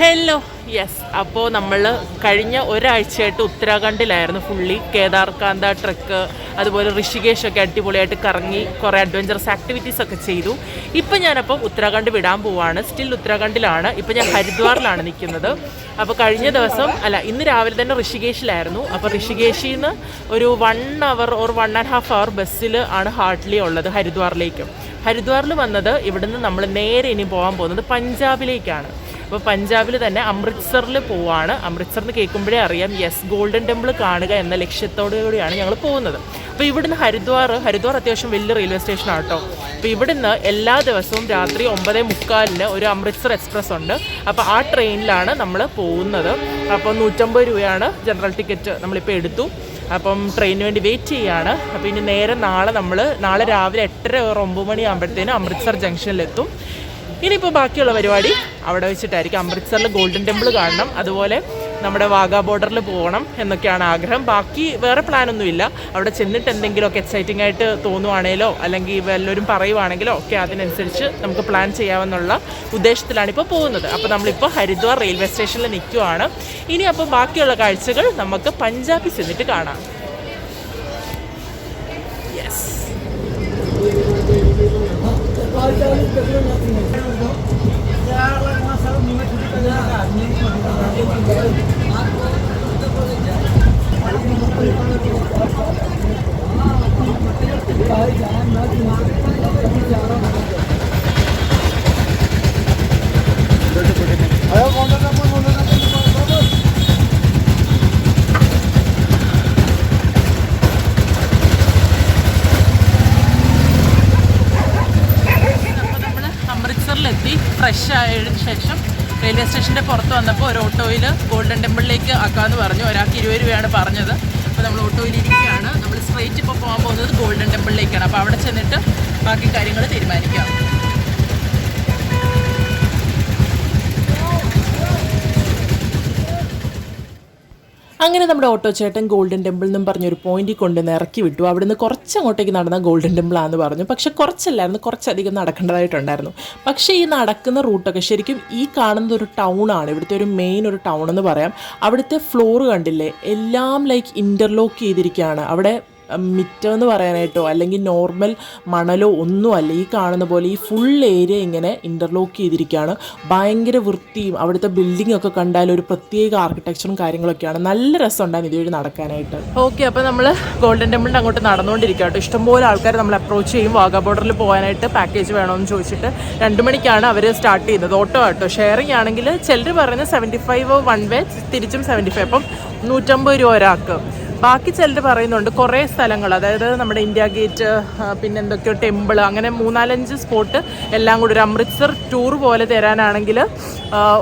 Hello yes അപ്പോൾ നമ്മൾ കഴിഞ്ഞ ഒരാഴ്ചയായിട്ട് ഉത്തരാഖണ്ഡിലായിരുന്നു ഫുള്ളി. കേദാർകാന്ത ട്രക്ക്, അതുപോലെ ഋഷികേശൊക്കെ അടിപൊളിയായിട്ട് കറങ്ങി കുറേ അഡ്വഞ്ചറസ് ആക്ടിവിറ്റീസ് ഒക്കെ ചെയ്തു. ഇപ്പം ഞാനപ്പോൾ ഉത്തരാഖണ്ഡ് വിടാൻ പോവാണ്. സ്റ്റിൽ ഉത്തരാഖണ്ഡിലാണ്. ഇപ്പം ഞാൻ ഹരിദ്വാറിലാണ് നിൽക്കുന്നത്. അപ്പോൾ കഴിഞ്ഞ ദിവസം ഇന്ന് രാവിലെ തന്നെ ഋഷികേശിലായിരുന്നു. അപ്പോൾ ഋഷികേശിൽ നിന്ന് ഒരു 1 hour or 1.5 hour ബസ്സിൽ ആണ് ഹാർഡ്ലി ഉള്ളത് ഹരിദ്വാറിലേക്കും. ഹരിദ്വാറിൽ വന്നത് ഇവിടുന്ന് നമ്മൾ നേരെ ഇനി പോകാൻ പോകുന്നത് പഞ്ചാബിലേക്കാണ്. അപ്പോൾ പഞ്ചാബിൽ തന്നെ അമൃത്സറിൽ പോവാണ്. അമൃത്സറിന് കേൾക്കുമ്പോഴേ അറിയാം യെസ്, ഗോൾഡൻ ടെമ്പിൾ കാണുക എന്ന ലക്ഷ്യത്തോടു കൂടിയാണ് ഞങ്ങൾ പോകുന്നത്. അപ്പോൾ ഇവിടുന്ന് ഹരിദ്വാർ അത്യാവശ്യം വലിയ റെയിൽവേ സ്റ്റേഷനാണ് കേട്ടോ. അപ്പോൾ ഇവിടുന്ന് എല്ലാ ദിവസവും രാത്രി 9:45 ഒരു അമൃത്സർ എക്സ്പ്രസ് ഉണ്ട്. അപ്പോൾ ആ ട്രെയിനിലാണ് നമ്മൾ പോകുന്നത്. അപ്പോൾ 150 രൂപയാണ് ജനറൽ ടിക്കറ്റ് നമ്മളിപ്പോൾ എടുത്തു. അപ്പം ട്രെയിനിന് വേണ്ടി വെയിറ്റ് ചെയ്യുകയാണ്. അപ്പോൾ ഇനി നേരെ നാളെ രാവിലെ 8:30 or 9 മണിയാകുമ്പോഴത്തേനും അമൃത്സർ ജംഗ്ഷനിലെത്തും. ഇനിയിപ്പോൾ ബാക്കിയുള്ള പരിപാടി അവിടെ വെച്ചിട്ടായിരിക്കും. അമൃത്സറിൽ ഗോൾഡൻ ടെമ്പിൾ കാണണം, അതുപോലെ നമ്മുടെ വാഗാ ബോർഡറിൽ പോകണം എന്നൊക്കെയാണ് ആഗ്രഹം. ബാക്കി വേറെ പ്ലാനൊന്നുമില്ല. അവിടെ ചെന്നിട്ട് എന്തെങ്കിലുമൊക്കെ എക്സൈറ്റിംഗ് ആയിട്ട് തോന്നുവാണേലോ അല്ലെങ്കിൽ വല്ലവരും പറയുവാണെങ്കിലോ ഒക്കെ അതിനനുസരിച്ച് നമുക്ക് പ്ലാൻ ചെയ്യാമെന്നുള്ള ഉദ്ദേശത്തിലാണ് ഇപ്പോൾ പോകുന്നത്. അപ്പോൾ നമ്മളിപ്പോൾ ഹരിദ്വാർ റെയിൽവേ സ്റ്റേഷനിൽ നിൽക്കുവാണ്. ഇനി അപ്പോൾ ബാക്കിയുള്ള കാഴ്ചകൾ നമുക്ക് പഞ്ചാബിൽ ചെന്നിട്ട് കാണാം. യെസ്, ഫ്രഷ് ആയതിനു ശേഷം റെയിൽവേ സ്റ്റേഷൻ്റെ പുറത്ത് വന്നപ്പോൾ ഒരു ഓട്ടോയിൽ ഗോൾഡൻ ടെമ്പിളിലേക്ക് ആക്കാമെന്ന് പറഞ്ഞു. ഒരാൾക്ക് 20 രൂപയാണ് പറഞ്ഞത്. അപ്പോൾ നമ്മൾ ഓട്ടോയിൽ ഇരിക്കുകയാണ്. നമ്മൾ സ്ട്രേറ്റ് ഇപ്പോൾ പോകാൻ പോകുന്നത് ഗോൾഡൻ ടെമ്പിളിലേക്കാണ്. അപ്പോൾ അവിടെ ചെന്നിട്ട് ബാക്കി കാര്യങ്ങൾ തീരുമാനിക്കാം. അങ്ങനെ നമ്മുടെ ഓട്ടോ ചേട്ടൻ ഗോൾഡൻ ടെമ്പിൾ എന്നും പറഞ്ഞൊരു പോയിന്റിൽ കൊണ്ടുവന്ന് ഇറക്കി വിട്ടു. അവിടുന്ന് കുറച്ചങ്ങോട്ടേക്ക് നടന്ന ഗോൾഡൻ ടെമ്പിളാന്ന് പറഞ്ഞു. പക്ഷെ കുറച്ചല്ലായിരുന്നു, കുറച്ചധികം നടക്കേണ്ടതായിട്ടുണ്ടായിരുന്നു. പക്ഷേ ഈ നടക്കുന്ന റൂട്ടൊക്കെ ശരിക്കും ഈ കാണുന്നത് ഒരു ടൗണാണ്. ഇവിടുത്തെ ഒരു മെയിൻ ഒരു ടൗൺ എന്ന് പറയാം. അവിടുത്തെ ഫ്ലോർ കണ്ടില്ലേ, എല്ലാം ലൈക്ക് ഇൻ്റർലോക്ക് ചെയ്തിരിക്കുകയാണ്. അവിടെ മിറ്റമെന്ന് പറയാനായിട്ടോ അല്ലെങ്കിൽ നോർമൽ മണലോ ഒന്നുമല്ല. ഈ കാണുന്ന പോലെ ഈ ഫുൾ ഏരിയ ഇങ്ങനെ ഇൻ്റർലോക്ക് ചെയ്തിരിക്കുകയാണ്. ഭയങ്കര വൃത്തിയും അവിടുത്തെ ബിൽഡിംഗ് ഒക്കെ കണ്ടാൽ ഒരു പ്രത്യേക ആർക്കിടെക്ചറും കാര്യങ്ങളൊക്കെയാണ്. നല്ല രസമുണ്ടായിരുന്നു ഇതുവഴി നടക്കാനായിട്ട്. ഓക്കെ, അപ്പോൾ നമ്മൾ ഗോൾഡൻ ടെമ്പിളിൻ്റെ അങ്ങോട്ട് നടന്നുകൊണ്ടിരിക്കുക കേട്ടോ. ഇഷ്ടംപോലെ ആൾക്കാർ നമ്മൾ അപ്രോച്ച് ചെയ്യും വാഗാ ബോർഡറിൽ പോകാനായിട്ട് പാക്കേജ് വേണമെന്ന് ചോദിച്ചിട്ട്. 2 മണിക്കാണ് അവർ സ്റ്റാർട്ട് ചെയ്യുന്നത്. ഓട്ടോ കേട്ടോ. ഷെയറിംഗ് ആണെങ്കിൽ ചിലർ പറയുന്നത് 75 1 വേ, തിരിച്ചും 75. അപ്പം 150 രൂപ ഒരാൾക്ക്. ബാക്കി ചിലർ പറയുന്നുണ്ട് കുറേ സ്ഥലങ്ങൾ, അതായത് നമ്മുടെ ഇന്ത്യ ഗേറ്റ്, പിന്നെ എന്തൊക്കെയോ ടെമ്പിൾ, അങ്ങനെ 3-4-5 സ്പോട്ട് എല്ലാം കൂടി ഒരു അമൃത്സർ ടൂർ പോലെ തരാനാണെങ്കിൽ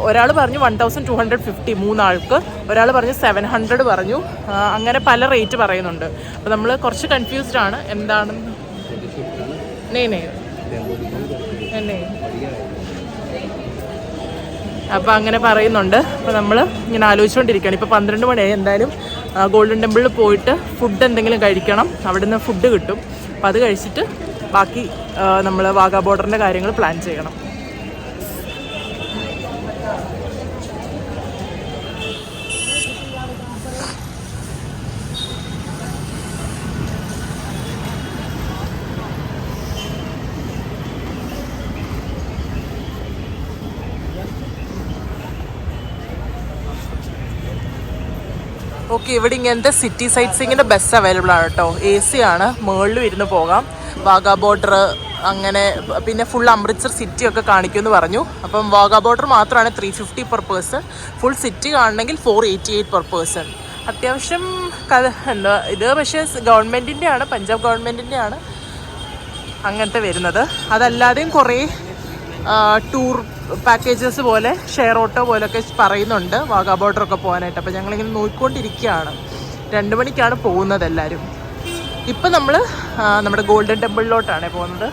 ഒരാൾ പറഞ്ഞു 1250 3 ഒരാൾ പറഞ്ഞു 700 പറഞ്ഞു. അങ്ങനെ പല റേറ്റ് പറയുന്നുണ്ട്. അപ്പോൾ നമ്മൾ കുറച്ച് കൺഫ്യൂസ്ഡ് ആണ് എന്താണെന്ന്. അപ്പോൾ അങ്ങനെ പറയുന്നുണ്ട്. അപ്പോൾ നമ്മൾ ഇങ്ങനെ ആലോചിച്ചുകൊണ്ടിരിക്കുകയാണ്. ഇപ്പോൾ 12 മണിയായി. എന്തായാലും ഗോൾഡൻ ടെമ്പിളിൽ പോയിട്ട് ഫുഡ് എന്തെങ്കിലും കഴിക്കണം. അവിടെ നിന്ന് ഫുഡ് കിട്ടും. അപ്പോൾ അത് കഴിച്ചിട്ട് ബാക്കി നമ്മൾ വാഗാ ബോർഡറിൻ്റെ കാര്യങ്ങൾ പ്ലാൻ ചെയ്യണം. ഓക്കെ, ഇവിടെ ഇങ്ങനത്തെ സിറ്റി സൈറ്റ്സിങ്ങിൻ്റെ ബസ് അവൈലബിൾ ആണ് കേട്ടോ. AC ആണ്, മുകളിലും ഇരുന്ന് പോകാം. വാഗാ ബോർഡർ അങ്ങനെ പിന്നെ ഫുൾ അമൃത്സർ സിറ്റി ഒക്കെ കാണിക്കുമെന്ന് പറഞ്ഞു. അപ്പം വാഗാ ബോർഡർ മാത്രമാണ് 350 per person. ഫുൾ സിറ്റി കാണണമെങ്കിൽ 488 per person. അത്യാവശ്യം എന്താ ഇത്, പക്ഷേ ഗവൺമെൻറ്റിൻ്റെ ആണ്, പഞ്ചാബ് ഗവൺമെൻറ്റിൻ്റെ ആണ് അങ്ങനത്തെ വരുന്നത്. അതല്ലാതെയും കുറേ ടൂർ പാക്കേജസ് പോലെ ഷെയർ ഓട്ടോ പോലൊക്കെ പറയുന്നുണ്ട് വാഗാ ബോർഡറൊക്കെ പോകാനായിട്ട്. അപ്പോൾ ഞങ്ങളിങ്ങനെ നോക്കിക്കൊണ്ടിരിക്കുകയാണ്. 2 മണിക്കാണ് പോകുന്നത് എല്ലാവരും. ഇപ്പം നമ്മൾ നമ്മുടെ ഗോൾഡൻ ടെമ്പിളിലോട്ടാണ് പോകുന്നത്.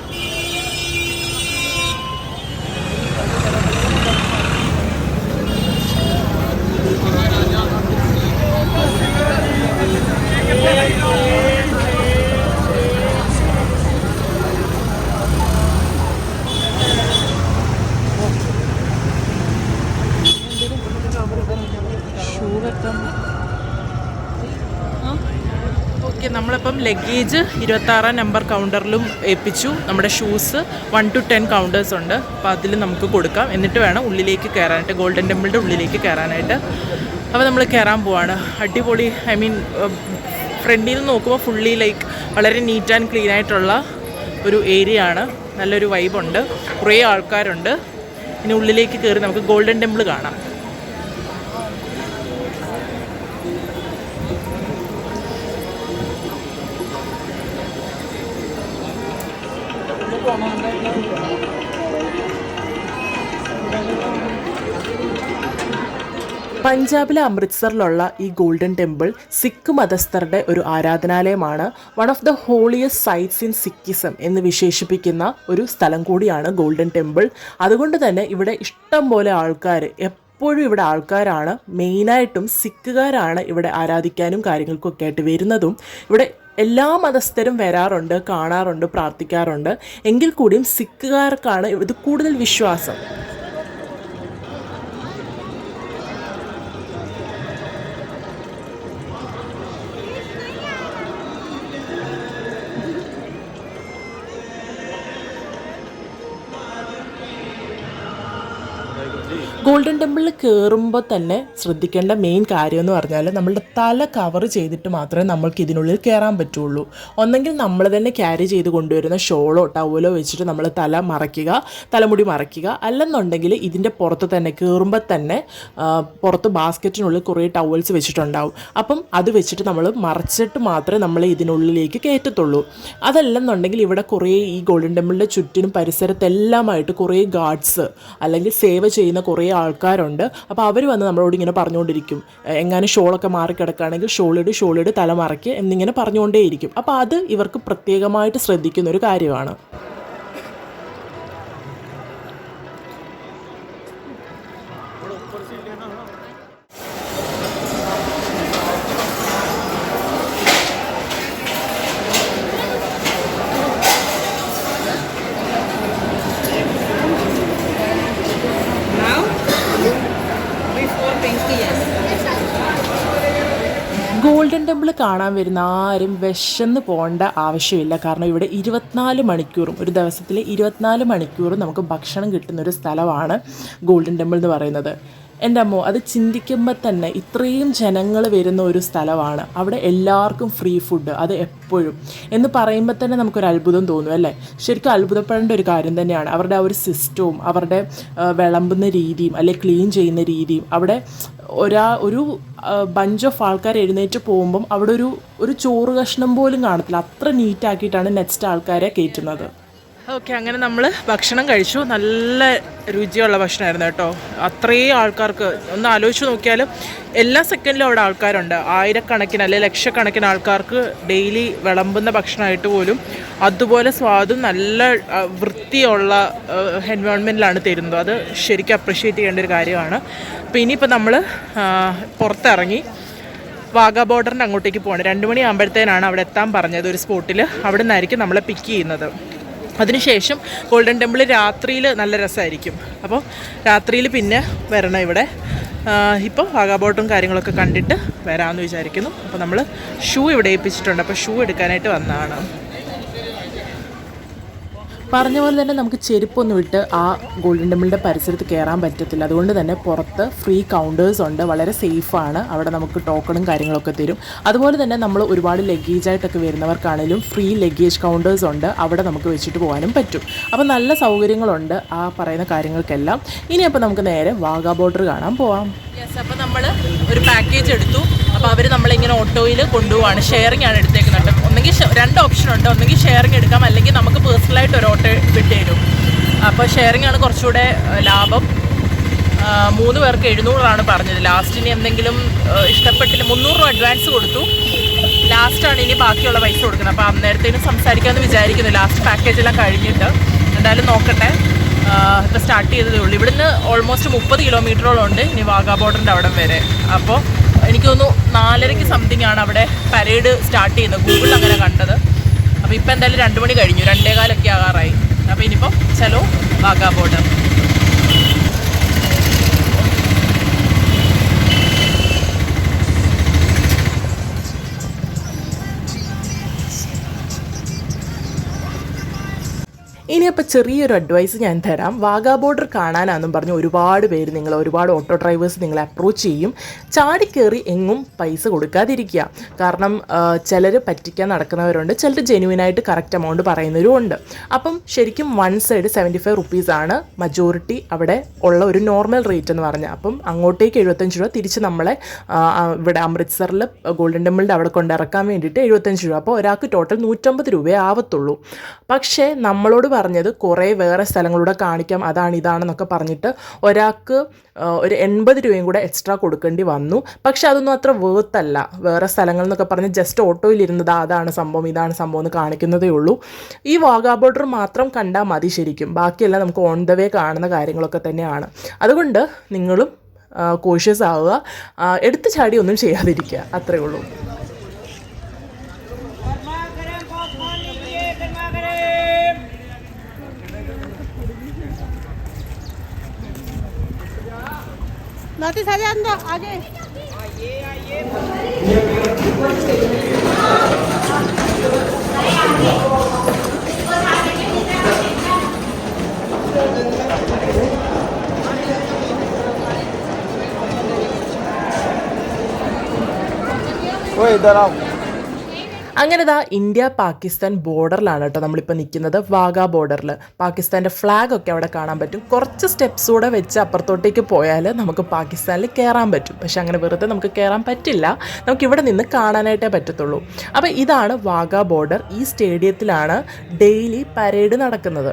ഷൂ വെക്കാം. ഓക്കെ, നമ്മളിപ്പം ലഗേജ് 26 നമ്പർ കൗണ്ടറിലും ഏൽപ്പിച്ചു. നമ്മുടെ ഷൂസ് 1 to 10 കൗണ്ടേഴ്സ് ഉണ്ട്. അപ്പോൾ അതിൽ നമുക്ക് കൊടുക്കാം. എന്നിട്ട് വേണം ഉള്ളിലേക്ക് കയറാനായിട്ട്, ഗോൾഡൻ ടെമ്പിളിൻ്റെ ഉള്ളിലേക്ക് കയറാനായിട്ട്. അപ്പോൾ നമ്മൾ കയറാൻ പോവാണ്. അടിപൊളി, ഐ മീൻ ഫ്രണ്ടിൽ നിന്ന് നോക്കുമ്പോൾ ഫുള്ളി ലൈക്ക് വളരെ നീറ്റ് ആൻഡ് ക്ലീൻ ആയിട്ടുള്ള ഒരു ഏരിയ ആണ്. നല്ലൊരു വൈബുണ്ട്, കുറേ ആൾക്കാരുണ്ട്. ഇനി ഉള്ളിലേക്ക് കയറി നമുക്ക് ഗോൾഡൻ ടെമ്പിൾ കാണാം. പഞ്ചാബിലെ അമൃത്സറിലുള്ള ഈ ഗോൾഡൻ ടെമ്പിൾ സിഖ് മതസ്ഥരുടെ ഒരു ആരാധനാലയമാണ്. One of the holiest sites in Sikhism എന്ന് വിശേഷിപ്പിക്കുന്ന ഒരു സ്ഥലം കൂടിയാണ് ഗോൾഡൻ ടെമ്പിൾ. അതുകൊണ്ട് തന്നെ ഇവിടെ ഇഷ്ടം പോലെ ആൾക്കാർ, എപ്പോഴും ഇവിടെ ആൾക്കാരാണ്. മെയിനായിട്ടും സിഖുകാരാണ് ഇവിടെ ആരാധിക്കാനും കാര്യങ്ങൾക്കൊക്കെ ആയിട്ട് വരുന്നതും. ഇവിടെ എല്ലാ മതസ്ഥരും വരാറുണ്ട്, കാണാറുണ്ട്, പ്രാർത്ഥിക്കാറുണ്ട്. എങ്കിൽ കൂടിയും സിഖുകാർക്കാണ് ഇത് കൂടുതൽ വിശ്വാസം. ഗോൾഡൻ ടെമ്പിളിൽ കയറുമ്പോൾ തന്നെ ശ്രദ്ധിക്കേണ്ട മെയിൻ കാര്യം എന്ന് പറഞ്ഞാൽ നമ്മളുടെ തല കവർ ചെയ്തിട്ട് മാത്രമേ നമ്മൾക്ക് ഇതിനുള്ളിൽ കയറാൻ പറ്റുള്ളൂ. ഒന്നെങ്കിൽ നമ്മൾ തന്നെ ക്യാരി ചെയ്ത് കൊണ്ടുവരുന്ന ഷോളോ ടവലോ വെച്ചിട്ട് നമ്മൾ തല മറയ്ക്കുക, തലമുടി മറയ്ക്കുക. അല്ലെന്നുണ്ടെങ്കിൽ ഇതിൻ്റെ പുറത്ത് തന്നെ കയറുമ്പോൾ തന്നെ പുറത്ത് ബാസ്ക്കറ്റിനുള്ളിൽ കുറേ ടവൽസ് വെച്ചിട്ടുണ്ടാവും. അപ്പം അത് വെച്ചിട്ട് നമ്മൾ മറച്ചിട്ട് മാത്രമേ നമ്മൾ ഇതിനുള്ളിലേക്ക് കയറ്റത്തുള്ളൂ. അതല്ലെന്നുണ്ടെങ്കിൽ ഇവിടെ കുറേ ഈ ഗോൾഡൻ ടെമ്പിളിൻ്റെ ചുറ്റിനും പരിസരത്തെല്ലാമായിട്ട് കുറേ ഗാർഡ്സ് അല്ലെങ്കിൽ സേവ ചെയ്യുന്ന കുറേ ആൾക്കാരുണ്ട്. അപ്പോൾ അവർ വന്ന് നമ്മളോട് ഇങ്ങനെ പറഞ്ഞുകൊണ്ടിരിക്കും, എങ്ങാനും ഷോളൊക്കെ മാറിക്കിടക്കുകയാണെങ്കിൽ ഷോളിട് തല മറയ്ക്ക് എന്നിങ്ങനെ പറഞ്ഞുകൊണ്ടേയിരിക്കും. അപ്പോൾ അത് ഇവർക്ക് പ്രത്യേകമായിട്ട് ശ്രദ്ധിക്കുന്നൊരു കാര്യമാണ്. ഗോൾഡൻ ടെമ്പിൾ കാണാൻ വരുന്ന ആരും വിശന്ന് പോകേണ്ട ആവശ്യമില്ല. കാരണം ഇവിടെ 24 മണിക്കൂറും, ഒരു ദിവസത്തിൽ 24 മണിക്കൂറും നമുക്ക് ഭക്ഷണം കിട്ടുന്നൊരു സ്ഥലമാണ് ഗോൾഡൻ ടെമ്പിൾ എന്ന് പറയുന്നത്. എൻ്റെ അമ്മോ, അത് ചിന്തിക്കുമ്പോൾ തന്നെ ഇത്രയും ജനങ്ങൾ വരുന്ന ഒരു സ്ഥലമാണ്. അവിടെ എല്ലാവർക്കും ഫ്രീ ഫുഡ്, അത് എപ്പോഴും എന്ന് പറയുമ്പോൾ തന്നെ നമുക്കൊരു അത്ഭുതം തോന്നും അല്ലേ. ശരിക്കും അത്ഭുതപ്പെടേണ്ട ഒരു കാര്യം തന്നെയാണ്. അവരുടെ ആ ഒരു സിസ്റ്റവും അവരുടെ വിളമ്പുന്ന രീതിയും അല്ലെങ്കിൽ ക്ലീൻ ചെയ്യുന്ന രീതിയും. അവിടെ ഒരു ബഞ്ച് ഓഫ് ആൾക്കാർ എഴുന്നേറ്റ് പോകുമ്പം അവിടെ ഒരു ചോറ് കഷ്ണം പോലും കാണത്തില്ല. അത്ര നീറ്റാക്കിയിട്ടാണ് നെക്സ്റ്റ് ആൾക്കാരെ കയറ്റുന്നത്. ഓക്കെ, അങ്ങനെ നമ്മൾ ഭക്ഷണം കഴിച്ചു. നല്ല രുചിയുള്ള ഭക്ഷണമായിരുന്നു കേട്ടോ. അത്രയും ആൾക്കാർക്ക് ഒന്ന് ആലോചിച്ച് നോക്കിയാൽ എല്ലാ സെക്കൻഡിലും അവിടെ ആൾക്കാരുണ്ട്. ആയിരക്കണക്കിന് അല്ലെങ്കിൽ ലക്ഷക്കണക്കിന് ആൾക്കാർക്ക് ഡെയിലി വിളമ്പുന്ന ഭക്ഷണമായിട്ട് പോലും അതുപോലെ സ്വാദും നല്ല വൃത്തിയുള്ള എൻവയോൺമെൻറ്റിലാണ് തരുന്നത്. അത് ശരിക്കും അപ്രിഷ്യേറ്റ് ചെയ്യേണ്ട ഒരു കാര്യമാണ്. അപ്പോൾ ഇനിയിപ്പോൾ നമ്മൾ പുറത്തിറങ്ങി വാഗാ ബോർഡറിൻ്റെ അങ്ങോട്ടേക്ക് പോകണം. 2 മണിയാകുമ്പോഴത്തേനാണ് അവിടെ എത്താൻ പറഞ്ഞത് ഒരു സ്പോട്ടിൽ. അവിടെ നിന്നായിരിക്കും നമ്മളെ പിക്ക് ചെയ്യുന്നത്. അതിനുശേഷം ഗോൾഡൻ ടെമ്പിൾ രാത്രിയിൽ നല്ല രസമായിരിക്കും. അപ്പോൾ രാത്രിയിൽ പിന്നെ വരണം ഇവിടെ. ഇപ്പോൾ വാഗാ ബോർഡറും കാര്യങ്ങളൊക്കെ കണ്ടിട്ട് വരാമെന്ന് വിചാരിക്കുന്നു. അപ്പോൾ നമ്മൾ ഷൂ ഇവിടെ ഏൽപ്പിച്ചിട്ടുണ്ട്. അപ്പോൾ ഷൂ എടുക്കാനായിട്ട് വന്നതാണ്. പറഞ്ഞ പോലെ തന്നെ നമുക്ക് ചെരുപ്പൊന്നും ഇട്ട് ആ ഗോൾഡൻ ടെമ്പിളിൻ്റെ പരിസരത്ത് കയറാൻ പറ്റത്തില്ല. അതുകൊണ്ട് തന്നെ പുറത്ത് ഫ്രീ കൗണ്ടേഴ്സ് ഉണ്ട്, വളരെ സേഫാണ്. അവിടെ നമുക്ക് ടോക്കണും കാര്യങ്ങളൊക്കെ തരും. അതുപോലെ തന്നെ നമ്മൾ ഒരുപാട് ലഗേജായിട്ടൊക്കെ വരുന്നവർക്കാണെങ്കിലും ഫ്രീ ലഗേജ് കൗണ്ടേഴ്സ് ഉണ്ട്, അവിടെ നമുക്ക് വെച്ചിട്ട് പോകാനും പറ്റും. അപ്പോൾ നല്ല സൗകര്യങ്ങളുണ്ട് ആ പറയുന്ന കാര്യങ്ങൾക്കെല്ലാം. ഇനി അപ്പോൾ നമുക്ക് നേരെ വാഗാ ബോർഡർ കാണാൻ പോവാം. യെസ്, അപ്പോൾ നമ്മൾ ഒരു പാക്കേജ് എടുത്തു. അപ്പോൾ അവർ നമ്മളിങ്ങനെ ഓട്ടോയിൽ കൊണ്ടുപോവാണ്. ഷെയറിംഗ് ആണ് എടുത്തേക്കുന്നത്. ഒന്നെങ്കിൽ 2 ഓപ്ഷൻ ഉണ്ട്. ഒന്നെങ്കിൽ ഷെയറിംഗ് എടുക്കാം, അല്ലെങ്കിൽ നമുക്ക് പേഴ്സണലായിട്ട് ഒരു ഓട്ടോ വിട്ടുതരും. അപ്പോൾ ഷെയറിംഗ് ആണ് കുറച്ചുകൂടെ ലാഭം. 3 പേർക്ക് 700 പറഞ്ഞത്. ലാസ്റ്റിന് എന്തെങ്കിലും ഇഷ്ടപ്പെട്ടില്ല, 300 രൂപ അഡ്വാൻസ് കൊടുത്തു. ലാസ്റ്റാണ് ഇനി ബാക്കിയുള്ള പൈസ കൊടുക്കുന്നത്. അപ്പോൾ അന്നേരത്തേനും സംസാരിക്കാമെന്ന് വിചാരിക്കുന്നു, ലാസ്റ്റ് പാക്കേജെല്ലാം കഴിഞ്ഞിട്ട്. എന്തായാലും നോക്കട്ടെ. ഇപ്പോൾ സ്റ്റാർട്ട് ചെയ്തതേ ഉള്ളൂ. ഇവിടുന്ന് ഓൾമോസ്റ്റ് 30 കിലോമീറ്ററോളം ഉണ്ട് ഇനി വാഗാ ബോർഡറിൻ്റെ അവിടം വരെ. അപ്പോൾ എനിക്ക് തോന്നുന്നു 4:30 സംതിങ് ആണ് അവിടെ പരേഡ് സ്റ്റാർട്ട് ചെയ്യുന്നത്. ഗൂഗിളിൽ അങ്ങനെ കണ്ടത്. അപ്പോൾ ഇപ്പോൾ എന്തായാലും 2 മണി കഴിഞ്ഞു, 2:15 ആകാറായി. അപ്പോൾ ഇനിയിപ്പോൾ ചലോ വാഗാ ബോർഡർ. ഇനിയപ്പോൾ ചെറിയൊരു അഡ്വൈസ് ഞാൻ തരാം. വാഗാ ബോർഡർ കാണാനാണെന്നും പറഞ്ഞ് ഒരുപാട് പേര് ഒരുപാട് ഓട്ടോ ഡ്രൈവേഴ്സ് നിങ്ങളെ അപ്രോച്ച് ചെയ്യും. ചാടിക്കേറി എങ്ങും പൈസ കൊടുക്കാതിരിക്കുക. കാരണം ചിലർ പറ്റിക്കാൻ നടക്കുന്നവരുണ്ട്, ചിലർ ജെന്യുവിനായിട്ട് കറക്റ്റ് എമൗണ്ട് പറയുന്നവരും ഉണ്ട്. അപ്പം ശരിക്കും വൺ സൈഡ് 75 റുപ്പീസാണ് മജോറിറ്റി അവിടെ ഉള്ള ഒരു നോർമൽ റേറ്റ് എന്ന് പറഞ്ഞാൽ. അപ്പം അങ്ങോട്ടേക്ക് 75 രൂപ, തിരിച്ച് നമ്മളെ ഇവിടെ അമൃത്സറിൽ ഗോൾഡൻ ടെമ്പിളിൻ്റെ അവിടെ കൊണ്ടിറക്കാൻ വേണ്ടിയിട്ട് 75 രൂപ. അപ്പോൾ ഒരാൾക്ക് ടോട്ടൽ 150 രൂപയേ ആവത്തുള്ളൂ. പക്ഷേ നമ്മളോട് പറഞ്ഞത് കുറേ വേറെ സ്ഥലങ്ങളൂടെ കാണിക്കാം, അതാണ് ഇതാണെന്നൊക്കെ പറഞ്ഞിട്ട് ഒരാൾക്ക് ഒരു 80 രൂപയും കൂടെ എക്സ്ട്രാ കൊടുക്കേണ്ടി വന്നു. പക്ഷെ അതൊന്നും അത്ര വേർത്തല്ല. വേറെ സ്ഥലങ്ങൾ എന്നൊക്കെ പറഞ്ഞ് ജസ്റ്റ് ഓട്ടോയിലിരുന്നത് അതാണ് സംഭവം ഇതാണ് സംഭവം എന്ന് കാണിക്കുന്നതേ ഉള്ളൂ. ഈ വാഗാ ബോർഡർ മാത്രം കണ്ടാൽ മതി ശരിക്കും. ബാക്കിയെല്ലാം നമുക്ക് ഓൺ ദ വേ കാണുന്ന കാര്യങ്ങളൊക്കെ തന്നെയാണ്. അതുകൊണ്ട് നിങ്ങളും കോഷ്യസ് ആവുക, എടുത്ത് ചാടി ഒന്നും ചെയ്യാതിരിക്കുക, അത്രയേ ഉള്ളൂ. नोटिस आ जाए अंदर आगे वो इधर आओ. അങ്ങനെ ദാ ഇന്ത്യ പാകിസ്ഥാൻ ബോർഡറിലാണ് കേട്ടോ നമ്മളിപ്പോൾ നിൽക്കുന്നത്, വാഗാ ബോർഡറിൽ. പാകിസ്ഥാൻ്റെ ഫ്ലാഗൊക്കെ അവിടെ കാണാൻ പറ്റും. കുറച്ച് സ്റ്റെപ്സ് കൂടെ വെച്ച് അപ്പുറത്തോട്ടേക്ക് പോയാൽ നമുക്ക് പാകിസ്ഥാനിൽ കയറാൻ പറ്റും. പക്ഷെ അങ്ങനെ വെറുതെ നമുക്ക് കയറാൻ പറ്റില്ല, നമുക്കിവിടെ നിന്ന് കാണാനായിട്ടേ പറ്റത്തുള്ളൂ. അപ്പോൾ ഇതാണ് വാഗാ ബോർഡർ. ഈ സ്റ്റേഡിയത്തിലാണ് ഡെയിലി പരേഡ് നടക്കുന്നത്.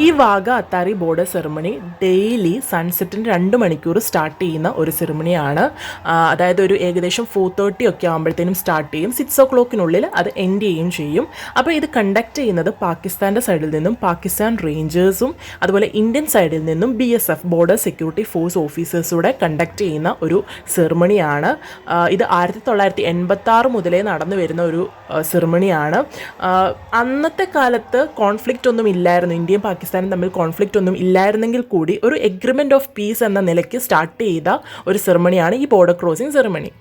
ഈ Wagah Attari border ceremony daily സൺസെറ്റിന് 2 മണിക്കൂർ സ്റ്റാർട്ട് ചെയ്യുന്ന ഒരു സെറിമണിയാണ്. അതായത് ഒരു ഏകദേശം 4:30 ഒക്കെ ആകുമ്പോഴത്തേനും സ്റ്റാർട്ട് ചെയ്യും. 6 o'clockനുള്ളിൽ അത് എൻഡ് ചെയ്യുകയും ചെയ്യും. അപ്പോൾ ഇത് കണ്ടക്ട് ചെയ്യുന്നത് പാകിസ്ഥാൻ്റെ സൈഡിൽ നിന്നും പാകിസ്ഥാൻ റേഞ്ചേഴ്സും അതുപോലെ ഇന്ത്യൻ സൈഡിൽ നിന്നും BSF ബോർഡർ സെക്യൂരിറ്റി ഫോഴ്സ് ഓഫീസേഴ്സൂടെ കണ്ടക്ട് ചെയ്യുന്ന ഒരു സെറിമണിയാണ്. ഇത് 1986 മുതലേ നടന്നു വരുന്ന ഒരു സെറിമണിയാണ്. അന്നത്തെ കാലത്ത് കോൺഫ്ലിക്റ്റ് ഒന്നും ഇല്ലായിരുന്നു, ഇന്ത്യയും പാകിസ്ഥാനും തമ്മിൽ കോൺഫ്ലിക്റ്റ് ഒന്നും ഇല്ലായിരുന്നെങ്കിൽ കൂടി ഒരു എഗ്രിമെൻറ്റ് ഓഫ് പീസ് എന്ന നിലയ്ക്ക് സ്റ്റാർട്ട് ചെയ്ത ഒരു സെറിമണിയാണ് ഈ ബോർഡർ ക്രോസിംഗ് സെറിമണി.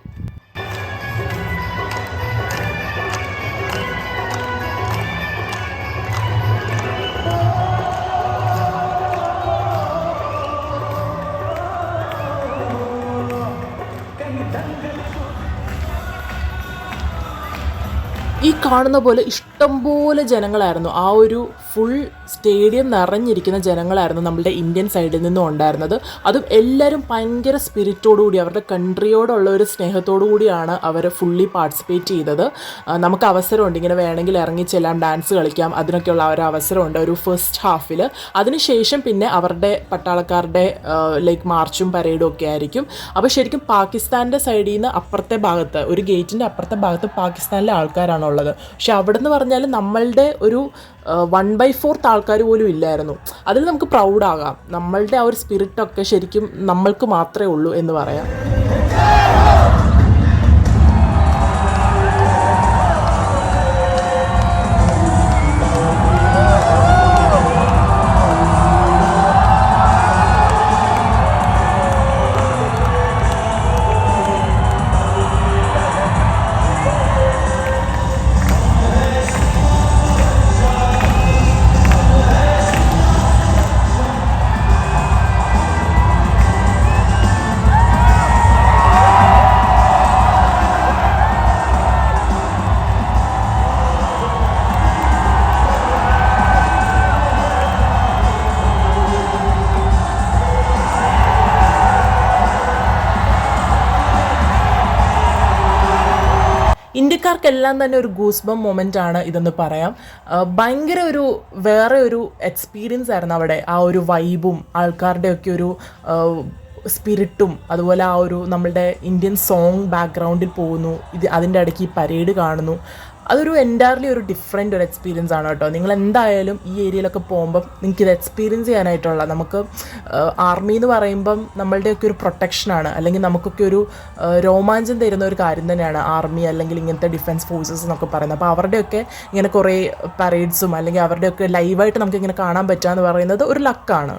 ഈ കാണുന്ന പോലെ ഇഷ്ടംപോലെ ജനങ്ങളായിരുന്നു. ആ ഒരു ഫുൾ സ്റ്റേഡിയം നിറഞ്ഞിരിക്കുന്ന ജനങ്ങളായിരുന്നു നമ്മളുടെ ഇന്ത്യൻ സൈഡിൽ നിന്നും ഉണ്ടായിരുന്നത്. അതും എല്ലാവരും ഭയങ്കര സ്പിരിറ്റോടുകൂടി അവരുടെ കൺട്രിയോടുള്ള ഒരു സ്നേഹത്തോടു കൂടിയാണ് അവർ ഫുള്ളി പാർട്ടിസിപ്പേറ്റ് ചെയ്തത്. നമുക്ക് അവസരമുണ്ട്, ഇങ്ങനെ വേണമെങ്കിൽ ഇറങ്ങിച്ചെല്ലാം ഡാൻസ് കളിക്കാം, അതിനൊക്കെയുള്ള ഒരു അവസരമുണ്ട് ഒരു ഫസ്റ്റ് ഹാഫിൽ. അതിനുശേഷം പിന്നെ അവരുടെ പട്ടാളക്കാരുടെ ലൈക്ക് മാർച്ചും പരേഡും ഒക്കെ ആയിരിക്കും. അപ്പോൾ ശരിക്കും പാകിസ്ഥാൻ്റെ സൈഡിൽ നിന്ന് അപ്പുറത്തെ ഭാഗത്ത് ഒരു ഗേറ്റിൻ്റെ അപ്പുറത്തെ ഭാഗത്ത് പാകിസ്ഥാനിലെ ആൾക്കാരാണ് ഉള്ളത്. പക്ഷെ അവിടെ നിന്ന് പറഞ്ഞാൽ നമ്മളുടെ ഒരു 1/4 ആൾക്കാർ പോലും ഇല്ലായിരുന്നു. അതിൽ നമുക്ക് പ്രൗഡാകാം. നമ്മളുടെ ആ ഒരു സ്പിരിറ്റൊക്കെ ശരിക്കും നമ്മൾക്ക് മാത്രമേ ഉള്ളൂ എന്ന് പറയാം. ഇന്ത്യക്കാർക്കെല്ലാം തന്നെ ഒരു ഗൂസ്ബം മൊമെൻ്റ് ആണ് ഇതെന്ന് പറയാം. ഭയങ്കര ഒരു വേറെ ഒരു എക്സ്പീരിയൻസ് ആയിരുന്നു അവിടെ. ആ ഒരു വൈബും ആൾക്കാരുടെയൊക്കെ ഒരു സ്പിരിറ്റും അതുപോലെ ആ ഒരു നമ്മളുടെ ഇന്ത്യൻ സോങ് ബാക്ക്ഗ്രൗണ്ടിൽ പോകുന്നു, അതിൻ്റെ ഇടയ്ക്ക് ഈ പരേഡ് കാണുന്നു. അതൊരു എൻറ്റയർലി ഒരു ഡിഫറെൻ്റ് ഒരു എക്സ്പീരിയൻസ് ആണ് കേട്ടോ. നിങ്ങൾ എന്തായാലും ഈ ഏരിയയിലൊക്കെ പോകുമ്പം നിങ്ങൾക്കിത് എക്സ്പീരിയൻസ് ചെയ്യാനായിട്ടുള്ള, നമുക്ക് ആർമി എന്ന് പറയുമ്പം നമ്മളുടെയൊക്കെ ഒരു പ്രൊട്ടക്ഷനാണ്, അല്ലെങ്കിൽ നമുക്കൊക്കെ ഒരു രോമാഞ്ചം തരുന്ന ഒരു കാര്യം തന്നെയാണ് ആർമി അല്ലെങ്കിൽ ഇങ്ങനത്തെ ഡിഫൻസ് ഫോഴ്സസ് എന്നൊക്കെ പറയുന്നത്. അപ്പോൾ അവരുടെയൊക്കെ ഇങ്ങനെ കുറേ പരേഡ്സും അല്ലെങ്കിൽ അവരുടെയൊക്കെ ലൈവായിട്ട് നമുക്കിങ്ങനെ കാണാൻ പറ്റുക എന്ന് പറയുന്നത് ഒരു ലക്കാണ്.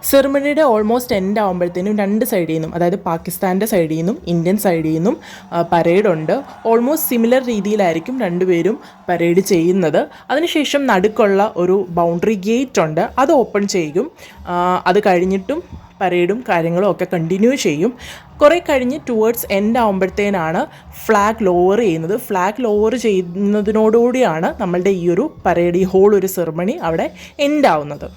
സെറിമണിയുടെ ഓൾമോസ്റ്റ് എൻഡ് ആകുമ്പോഴത്തേനും രണ്ട് സൈഡിൽ നിന്നും, അതായത് പാകിസ്ഥാൻ്റെ സൈഡിൽ നിന്നും ഇന്ത്യൻ സൈഡിൽ നിന്നും പരേഡുണ്ട്. ഓൾമോസ്റ്റ് സിമിലർ രീതിയിലായിരിക്കും രണ്ടുപേരും പരേഡ് ചെയ്യുന്നത്. അതിനുശേഷം നടുക്കുള്ള ഒരു ബൗണ്ടറി ഗേറ്റ് ഉണ്ട്, അത് ഓപ്പൺ ചെയ്യും. അത് കഴിഞ്ഞിട്ടും പരേഡും കാര്യങ്ങളും ഒക്കെ കണ്ടിന്യൂ ചെയ്യും. കുറേ കഴിഞ്ഞ് ടുവേർഡ്സ് എൻഡ് ആകുമ്പോഴത്തേനാണ് ഫ്ലാഗ് ലോവർ ചെയ്യുന്നത്. ഫ്ലാഗ് ലോവർ ചെയ്യുന്നതിനോടുകൂടിയാണ് നമ്മളുടെ ഈ ഒരു പരേഡ്, ഈ ഹോൾ ഒരു സെറിമണി അവിടെ എൻഡ് ആവുന്നത്.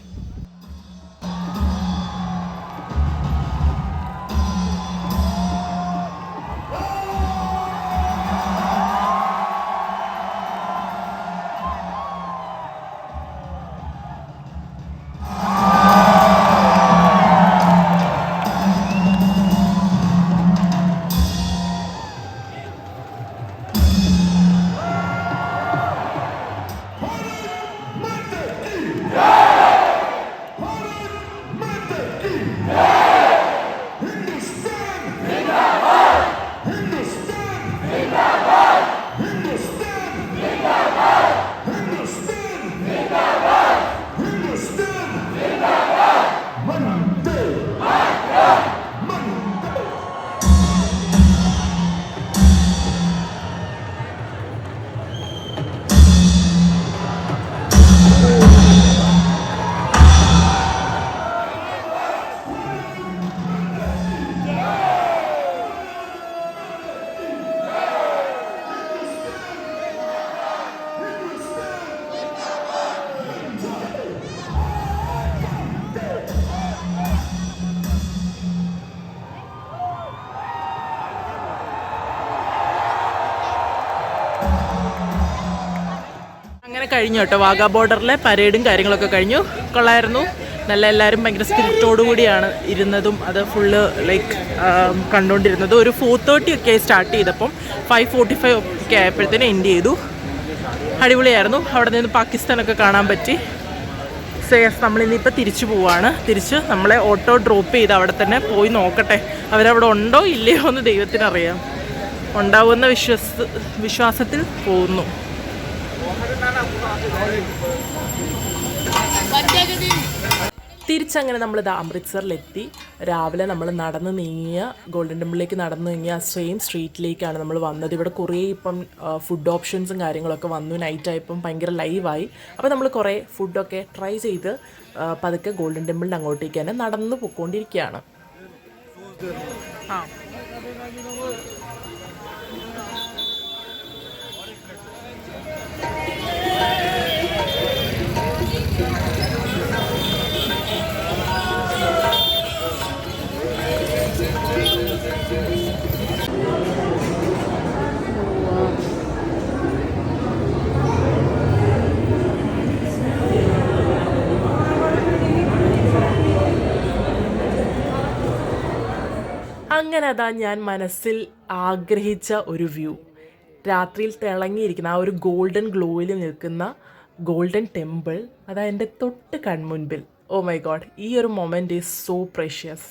കഴിഞ്ഞു കേട്ടോ. വാഗാ ബോർഡറിലെ പരേഡും കാര്യങ്ങളൊക്കെ കഴിഞ്ഞു. കൊള്ളായിരുന്നു. നല്ല എല്ലാവരും ഭയങ്കര സ്പിരിറ്റോടു കൂടിയാണ് ഇരുന്നതും അത് ഫുള്ള് ലൈക്ക് കണ്ടുകൊണ്ടിരുന്നത്. ഒരു 4:30 ഒക്കെ സ്റ്റാർട്ട് ചെയ്തപ്പം 5:45 ഒക്കെ ആയപ്പോഴത്തേനും എൻഡ് ചെയ്തു. അടിപൊളിയായിരുന്നു. അവിടെ നിന്ന് പാകിസ്ഥാനൊക്കെ കാണാൻ പറ്റി. സേഫ്. നമ്മളിന്നിപ്പോൾ തിരിച്ചു പോവാണ്. തിരിച്ച് നമ്മളെ ഓട്ടോ ഡ്രോപ്പ് ചെയ്ത് അവിടെ തന്നെ പോയി നോക്കട്ടെ അവരവിടെ ഉണ്ടോ ഇല്ലയോ എന്ന് ദൈവത്തിനറിയാം. ഉണ്ടാവുമെന്ന വിശ്വാസത്തിൽ പോകുന്നു. തിരിച്ചങ്ങനെ നമ്മളിത് അമൃത്സറിലെത്തി. രാവിലെ നമ്മൾ നടന്ന് നീങ്ങിയ ഗോൾഡൻ ടെമ്പിളിലേക്ക് നടന്നു നീങ്ങിയ ആ സെയിം സ്ട്രീറ്റിലേക്കാണ് നമ്മൾ വന്നത്. ഇവിടെ കുറേ ഇപ്പം ഫുഡ് ഓപ്ഷൻസും കാര്യങ്ങളൊക്കെ വന്നു. നൈറ്റായപ്പം ഭയങ്കര ലൈവായി. അപ്പോൾ നമ്മൾ കുറേ ഫുഡൊക്കെ ട്രൈ ചെയ്ത് പതുക്കെ ഗോൾഡൻ ടെമ്പിളിൻ്റെ അങ്ങോട്ടേക്ക് തന്നെ നടന്നു പോയിക്കൊണ്ടിരിക്കുകയാണ്. അങ്ങനെ അതാ ഞാൻ മനസ്സിൽ ആഗ്രഹിച്ച ഒരു വ്യൂ, രാത്രിയിൽ തിളങ്ങിയിരിക്കുന്ന ആ ഒരു ഗോൾഡൻ ഗ്ലോയിൽ നിൽക്കുന്ന ഗോൾഡൻ ടെമ്പിൾ അതാ എൻ്റെ തൊട്ട് കൺമുൻപിൽ. ഓ മൈ ഗോഡ്, ഈ ഒരു moment is so precious.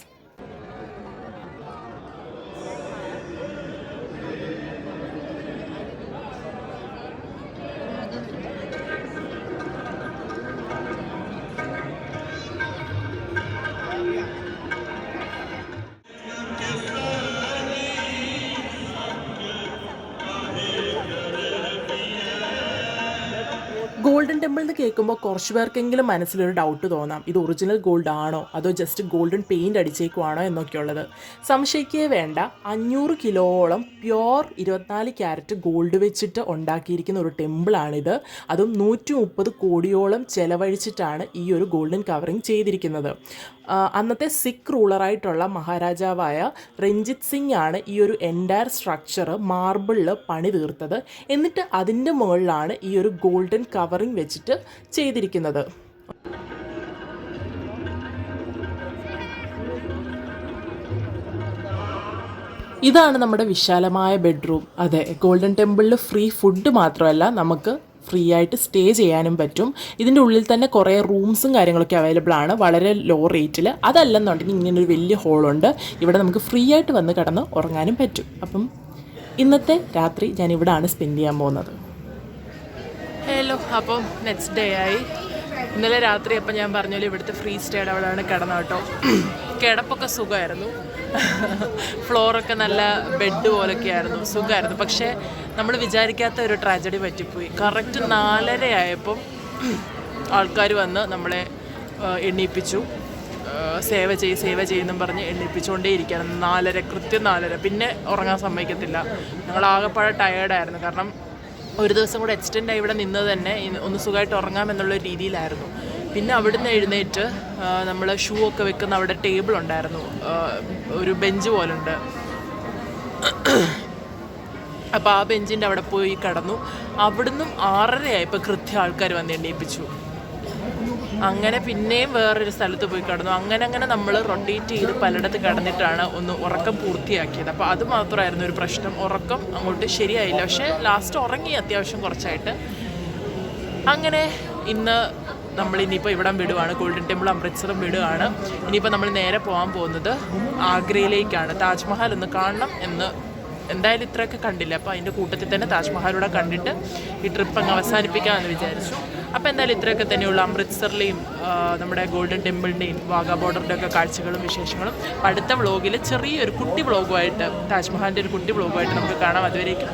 Golden temple എന്ന് കേൾക്കുമ്പോൾ കുറച്ച് പേർക്കെങ്കിലും മനസ്സിലൊരു ഡൗട്ട് തോന്നാം, ഇത് ഒറിജിനൽ ഗോൾഡ് ആണോ അതോ ജസ്റ്റ് ഗോൾഡൻ പെയിൻറ് അടിച്ചേക്കുവാണോ എന്നൊക്കെയുള്ളത്. സംശയിക്കേ വേണ്ട, 500 കിലോളം പ്യോർ 24 ക്യാരറ്റ് ഗോൾഡ് വെച്ചിട്ട് ഉണ്ടാക്കിയിരിക്കുന്ന ഒരു ടെമ്പിളാണിത്. അതും 130 കോടിയോളം ചെലവഴിച്ചിട്ടാണ് ഈ ഒരു ഗോൾഡൻ കവറിങ് ചെയ്തിരിക്കുന്നത്. അന്നത്തെ സിഖ് റൂളറായിട്ടുള്ള മഹാരാജാവായ രഞ്ജിത് സിംഗ് ആണ് ഈ ഒരു എൻറ്റയർ സ്ട്രക്ചർ മാർബിളിൽ പണി തീർത്തത്. എന്നിട്ട് അതിൻ്റെ മുകളിലാണ് ഈ ഒരു ഗോൾഡൻ കവറിങ് വെച്ചിട്ട് ചെയ്തിരിക്കുന്നത്. ഇതാണ് നമ്മുടെ വിശാലമായ ബെഡ്റൂം. അതെ, ഗോൾഡൻ ടെമ്പിളിൽ ഫ്രീ ഫുഡ് മാത്രമല്ല, നമുക്ക് ഫ്രീ ആയിട്ട് സ്റ്റേ ചെയ്യാനും പറ്റും. ഇതിൻ്റെ ഉള്ളിൽ തന്നെ കുറേ റൂംസും കാര്യങ്ങളൊക്കെ അവൈലബിൾ ആണ്, വളരെ ലോ റേറ്റിൽ. അതല്ലെന്നുണ്ടെങ്കിൽ ഇങ്ങനൊരു വലിയ ഹോളുണ്ട്, ഇവിടെ നമുക്ക് ഫ്രീ ആയിട്ട് വന്ന് കിടന്ന് ഉറങ്ങാനും പറ്റും. അപ്പം ഇന്നത്തെ രാത്രി ഞാൻ ഇവിടെയാണ് സ്പെൻഡ് ചെയ്യാൻ പോകുന്നത്. ഹലോ, അപ്പം നെക്സ്റ്റ് ഡേ ആയി. ഇന്നലെ രാത്രി അപ്പം ഞാൻ പറഞ്ഞാലും ഇവിടുത്തെ ഫ്രീ സ്റ്റേയുടെ അവിടെയാണ് കിടന്നത് കേട്ടോ. കിടപ്പൊക്കെ സുഖമായിരുന്നു, ഫ്ലോറൊക്കെ നല്ല ബെഡ് പോലൊക്കെ ആയിരുന്നു, സുഖമായിരുന്നു. പക്ഷേ നമ്മൾ വിചാരിക്കാത്ത ഒരു ട്രാജഡി പറ്റിപ്പോയി. കറക്റ്റ് 4:30 ആയപ്പം ആൾക്കാർ വന്ന് നമ്മളെ എണ്ണീപ്പിച്ചു. സേവ ചെയ്യുമെന്നും പറഞ്ഞ് എണ്ണിപ്പിച്ചുകൊണ്ടേ ഇരിക്കുകയാണ്. 4:30, കൃത്യം 4:30. പിന്നെ ഉറങ്ങാൻ സമ്മതിക്കത്തില്ല. ഞങ്ങൾ ആകെപ്പാടെ ടയേർഡായിരുന്നു. കാരണം ഒരു ദിവസം കൂടെ എക്സ്റ്റെൻഡായി ഇവിടെ നിന്നത് തന്നെ ഒന്ന് സുഖമായിട്ട് ഉറങ്ങാമെന്നുള്ള രീതിയിലായിരുന്നു. പിന്നെ അവിടുന്ന് എഴുന്നേറ്റ് നമ്മൾ ഷൂ ഒക്കെ വെക്കുന്ന അവിടെ ടേബിൾ ഉണ്ടായിരുന്നു, ഒരു ബെഞ്ച് പോലുണ്ട്. അപ്പോൾ ആ ബെഞ്ചിൻ്റെ അവിടെ പോയി കിടന്നു. അവിടുന്ന് 6:30 ആയപ്പോൾ കൃത്യം ആൾക്കാർ വന്ന് എണ്ണീപ്പിച്ചു. അങ്ങനെ പിന്നെയും വേറൊരു സ്ഥലത്ത് പോയി കിടന്നു. അങ്ങനെ നമ്മൾ റൊട്ടേറ്റ് ചെയ്ത് പലയിടത്ത് കിടന്നിട്ടാണ് ഒന്ന് ഉറക്കം പൂർത്തിയാക്കിയത്. അപ്പോൾ അത് മാത്രമായിരുന്നു ഒരു പ്രശ്നം, ഉറക്കം അങ്ങോട്ട് ശരിയായില്ല. പക്ഷേ ലാസ്റ്റ് ഉറങ്ങി അത്യാവശ്യം കുറച്ചായിട്ട്. അങ്ങനെ ഇന്ന് നമ്മളിനിയിപ്പോൾ ഇവിടം വിടുവാണ്, ഗോൾഡൻ ടെമ്പിൾ അമൃത്സറും വിടുകയാണ്. ഇനിയിപ്പോൾ നമ്മൾ നേരെ പോകാൻ പോകുന്നത് ആഗ്രയിലേക്കാണ്. താജ്മഹൽ ഒന്ന് കാണണം എന്ന് എന്തായാലും ഇത്രയൊക്കെ കണ്ടില്ല, അപ്പോൾ അതിൻ്റെ കൂട്ടത്തിൽ തന്നെ താജ്മഹലൂടെ കണ്ടിട്ട് ഈ ട്രിപ്പ് അങ്ങ് അവസാനിപ്പിക്കാമെന്ന് വിചാരിച്ചു. അപ്പോൾ എന്തായാലും ഇത്രയൊക്കെ തന്നെയുള്ള അമൃത്സറിലെയും നമ്മുടെ ഗോൾഡൻ ടെമ്പിളിൻ്റെയും വാഗാ ബോർഡറിൻ്റെ ഒക്കെ കാഴ്ചകളും വിശേഷങ്ങളും അടുത്ത വ്ളോഗിൽ ചെറിയൊരു കുട്ടി വ്ളോഗുമായിട്ട്, താജ്മഹലിൻ്റെ ഒരു കുട്ടി വ്ളോഗുമായിട്ട് നമുക്ക് കാണാം. അതുവരേക്കും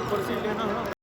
ऊपर से लेना है।